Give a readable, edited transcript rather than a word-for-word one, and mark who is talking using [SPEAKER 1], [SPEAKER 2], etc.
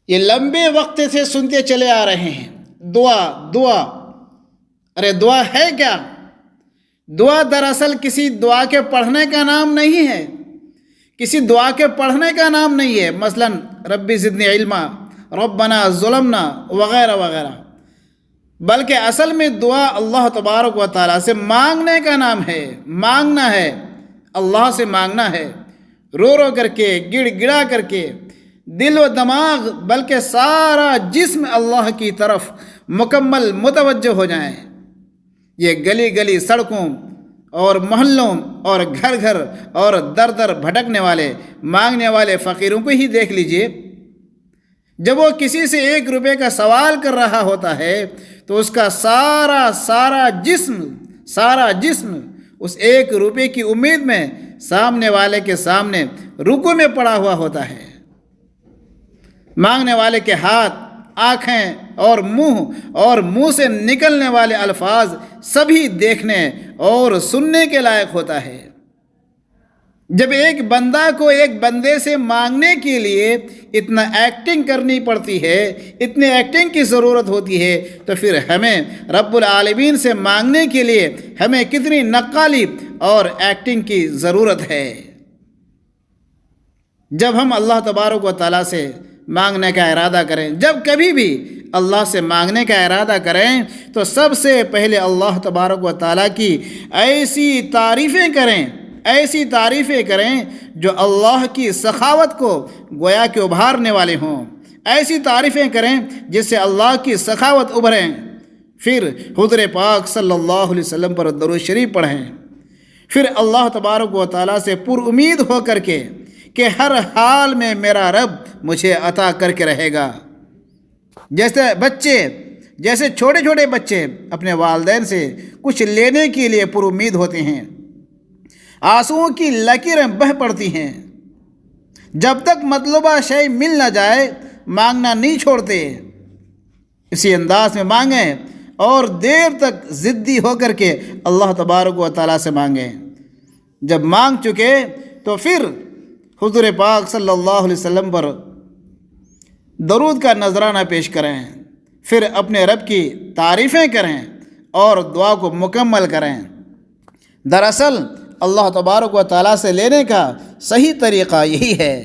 [SPEAKER 1] یہ لمبے وقت سے سنتے چلے آ رہے ہیں، دعا دعا۔ ارے دعا ہے کیا؟ دعا دراصل کسی دعا کے پڑھنے کا نام نہیں ہے، کسی دعا کے پڑھنے کا نام نہیں ہے، مثلا ربی زدنی علما، ربنا ظلمنا وغیرہ وغیرہ، بلکہ اصل میں دعا اللہ تبارک و تعالیٰ سے مانگنے کا نام ہے۔ مانگنا ہے، اللہ سے مانگنا ہے، رو رو کر کے، گڑ گڑا کر کے، دل و دماغ بلکہ سارا جسم اللہ کی طرف مکمل متوجہ ہو جائیں۔ یہ گلی گلی، سڑکوں اور محلوں اور گھر گھر اور در در بھٹکنے والے مانگنے والے فقیروں کو ہی دیکھ لیجئے۔ جب وہ کسی سے 1 روپے کا سوال کر رہا ہوتا ہے تو اس کا سارا جسم اس 1 روپے کی امید میں سامنے والے کے سامنے رکوع میں پڑا ہوا ہوتا ہے۔ مانگنے والے کے ہاتھ، آنکھیں اور منہ سے نکلنے والے الفاظ سبھی دیکھنے اور سننے کے لائق ہوتا ہے۔ جب ایک بندہ کو ایک بندے سے مانگنے کے لیے اتنا ایکٹنگ کرنی پڑتی ہے، اتنے ایکٹنگ کی ضرورت ہوتی ہے، تو پھر ہمیں رب العالمین سے مانگنے کے لیے ہمیں کتنی نقالی اور ایکٹنگ کی ضرورت ہے۔ جب ہم اللہ تبارک و تعالیٰ سے مانگنے کا ارادہ کریں، جب کبھی بھی اللہ سے مانگنے کا ارادہ کریں، تو سب سے پہلے اللہ تبارک و تعالیٰ کی ایسی تعریفیں کریں جو اللہ کی سخاوت کو گویا کہ ابھارنے والے ہوں، ایسی تعریفیں کریں جس سے اللہ کی سخاوت ابھریں۔ پھر حضور پاک صلی اللہ علیہ وسلم پر درود شریف پڑھیں۔ پھر اللہ تبارک و تعالیٰ سے پر امید ہو کر کے کہ ہر حال میں میرا رب مجھے عطا کر کے رہے گا۔ جیسے چھوٹے چھوٹے بچے اپنے والدین سے کچھ لینے کے لیے پر امید ہوتے ہیں، آنسوؤں کی لکیریں بہہ پڑتی ہیں، جب تک مطلوبہ شے مل نہ جائے مانگنا نہیں چھوڑتے۔ اسی انداز میں مانگیں اور دیر تک ضدی ہو کر کے اللہ تبارک و تعالیٰ سے مانگیں۔ جب مانگ چکے تو پھر حضور پاک صلی اللہ علیہ وسلم پر درود کا نذرانہ پیش کریں، پھر اپنے رب کی تعریفیں کریں اور دعا کو مکمل کریں۔ دراصل اللہ تبارک و تعالیٰ سے لینے کا صحیح طریقہ یہی ہے۔